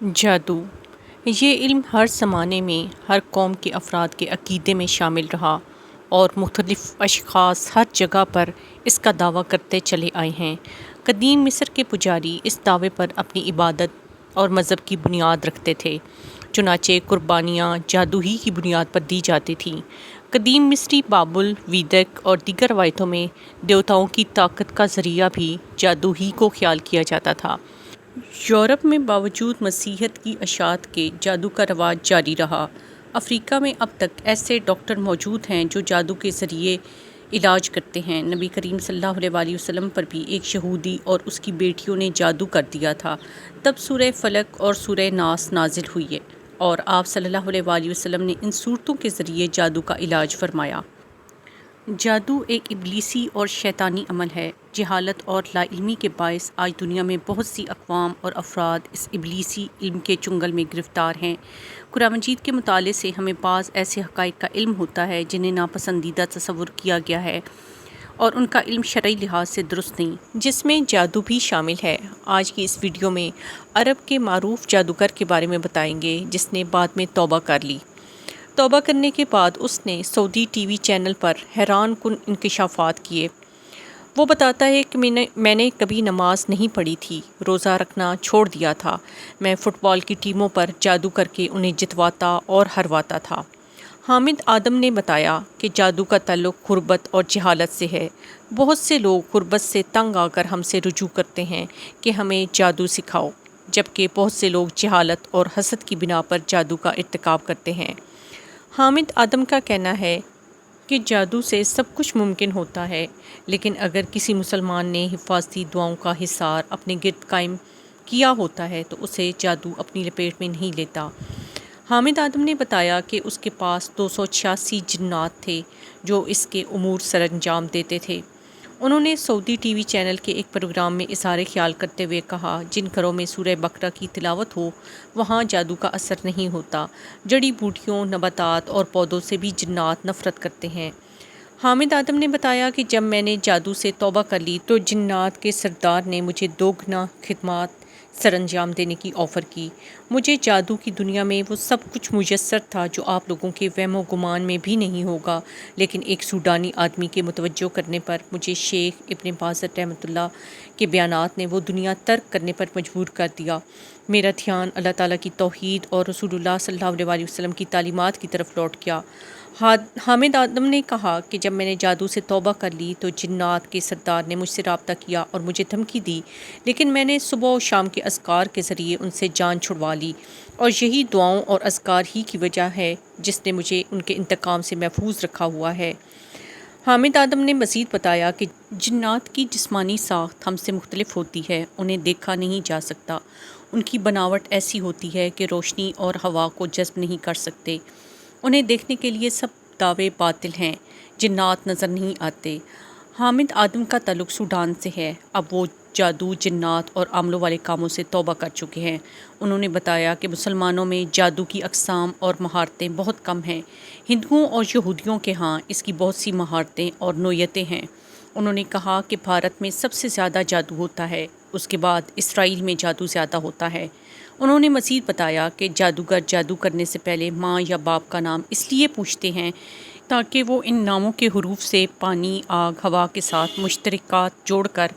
جادو یہ علم ہر زمانے میں ہر قوم کے افراد کے عقیدے میں شامل رہا اور مختلف اشخاص ہر جگہ پر اس کا دعویٰ کرتے چلے آئے ہیں۔ قدیم مصر کے پجاری اس دعوے پر اپنی عبادت اور مذہب کی بنیاد رکھتے تھے، چنانچہ قربانیاں جادو ہی کی بنیاد پر دی جاتی تھیں۔ قدیم مصری بابل، ویدک اور دیگر روایتوں میں دیوتاؤں کی طاقت کا ذریعہ بھی جادو ہی کو خیال کیا جاتا تھا۔ یورپ میں باوجود مسیحیت کی اشاعت کے جادو کا رواج جاری رہا۔ افریقہ میں اب تک ایسے ڈاکٹر موجود ہیں جو جادو کے ذریعے علاج کرتے ہیں۔ نبی کریم صلی اللہ علیہ وآلہ وسلم پر بھی ایک یہودی اور اس کی بیٹیوں نے جادو کر دیا تھا، تب سورہ فلق اور سورہ ناس نازل ہوئی اور آپ صلی اللہ علیہ وآلہ وسلم نے ان صورتوں کے ذریعے جادو کا علاج فرمایا۔ جادو ایک ابلیسی اور شیطانی عمل ہے۔ جہالت اور لا علمی کے باعث آج دنیا میں بہت سی اقوام اور افراد اس ابلیسی علم کے چنگل میں گرفتار ہیں۔ قرآن مجید کے مطالعے سے ہمیں بعض ایسے حقائق کا علم ہوتا ہے جنہیں ناپسندیدہ تصور کیا گیا ہے اور ان کا علم شرعی لحاظ سے درست نہیں، جس میں جادو بھی شامل ہے۔ آج کی اس ویڈیو میں عرب کے معروف جادوگر کے بارے میں بتائیں گے جس نے بعد میں توبہ کر لی۔ توبہ کرنے کے بعد اس نے سعودی ٹی وی چینل پر حیران کن انکشافات کیے۔ وہ بتاتا ہے کہ میں نے کبھی نماز نہیں پڑھی تھی، روزہ رکھنا چھوڑ دیا تھا، میں فٹ بال کی ٹیموں پر جادو کر کے انہیں جتواتا اور ہرواتا تھا۔ حامد آدم نے بتایا کہ جادو کا تعلق غربت اور جہالت سے ہے۔ بہت سے لوگ غربت سے تنگ آ کر ہم سے رجوع کرتے ہیں کہ ہمیں جادو سکھاؤ، جبکہ بہت سے لوگ جہالت اور حسد کی بنا پر جادو کا ارتکاب کرتے ہیں۔ حامد آدم کا کہنا ہے کہ جادو سے سب کچھ ممکن ہوتا ہے، لیکن اگر کسی مسلمان نے حفاظتی دعاؤں کا حصار اپنے گرد قائم کیا ہوتا ہے تو اسے جادو اپنی لپیٹ میں نہیں لیتا۔ حامد آدم نے بتایا کہ اس کے پاس 286 جنات تھے جو اس کے امور سر انجام دیتے تھے۔ انہوں نے سعودی ٹی وی چینل کے ایک پروگرام میں اظہار خیال کرتے ہوئے کہا، جن گھروں میں سورہ بقرہ کی تلاوت ہو وہاں جادو کا اثر نہیں ہوتا۔ جڑی بوٹیوں، نباتات اور پودوں سے بھی جنات نفرت کرتے ہیں۔ حامد آدم نے بتایا کہ جب میں نے جادو سے توبہ کر لی تو جنات کے سردار نے مجھے 2 گنا خدمات سر انجام دینے کی آفر کی۔ مجھے جادو کی دنیا میں وہ سب کچھ میسر تھا جو آپ لوگوں کے وہم و گمان میں بھی نہیں ہوگا، لیکن ایک سوڈانی آدمی کے متوجہ کرنے پر مجھے شیخ ابن باز رحمۃ اللہ کے بیانات نے وہ دنیا ترک کرنے پر مجبور کر دیا۔ میرا دھیان اللہ تعالیٰ کی توحید اور رسول اللہ صلی اللہ علیہ وآلہ وسلم کی تعلیمات کی طرف لوٹ گیا۔ حامد آدم نے کہا کہ جب میں نے جادو سے توبہ کر لی تو جنات کے سردار نے مجھ سے رابطہ کیا اور مجھے دھمکی دی، لیکن میں نے صبح و شام کے اذکار کے ذریعے ان سے جان چھڑوا لی، اور یہی دعاؤں اور اذکار ہی کی وجہ ہے جس نے مجھے ان کے انتقام سے محفوظ رکھا ہوا ہے۔ حامد آدم نے مزید بتایا کہ جنات کی جسمانی ساخت ہم سے مختلف ہوتی ہے، انہیں دیکھا نہیں جا سکتا، ان کی بناوٹ ایسی ہوتی ہے کہ روشنی اور ہوا کو جذب نہیں کر سکتے، انہیں دیکھنے کے لیے سب دعوے باطل ہیں، جنات نظر نہیں آتے۔ حامد آدم کا تعلق سوڈان سے ہے، اب وہ جادو، جنات اور عملوں والے کاموں سے توبہ کر چکے ہیں۔ انہوں نے بتایا کہ مسلمانوں میں جادو کی اقسام اور مہارتیں بہت کم ہیں، ہندوؤں اور یہودیوں کے ہاں اس کی بہت سی مہارتیں اور نوعیتیں ہیں۔ انہوں نے کہا کہ بھارت میں سب سے زیادہ جادو ہوتا ہے، اس کے بعد اسرائیل میں جادو زیادہ ہوتا ہے۔ انہوں نے مزید بتایا کہ جادوگر جادو کرنے سے پہلے ماں یا باپ کا نام اس لیے پوچھتے ہیں تاکہ وہ ان ناموں کے حروف سے پانی، آگ، ہوا کے ساتھ مشترکات جوڑ کر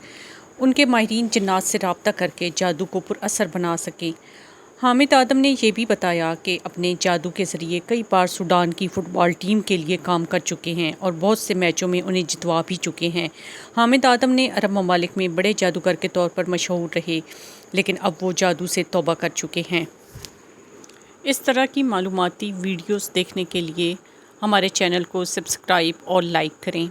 ان کے ماہرین جنات سے رابطہ کر کے جادو کو پر اثر بنا سکیں۔ حامد آدم نے یہ بھی بتایا کہ اپنے جادو کے ذریعے کئی بار سوڈان کی فٹ بال ٹیم کے لیے کام کر چکے ہیں اور بہت سے میچوں میں انہیں جتوا بھی چکے ہیں۔ حامد آدم نے عرب ممالک میں بڑے جادوگر کے طور پر مشہور رہے، لیکن اب وہ جادو سے توبہ کر چکے ہیں۔ اس طرح کی معلوماتی ویڈیوز دیکھنے کے لیے ہمارے چینل کو سبسکرائب اور لائک کریں۔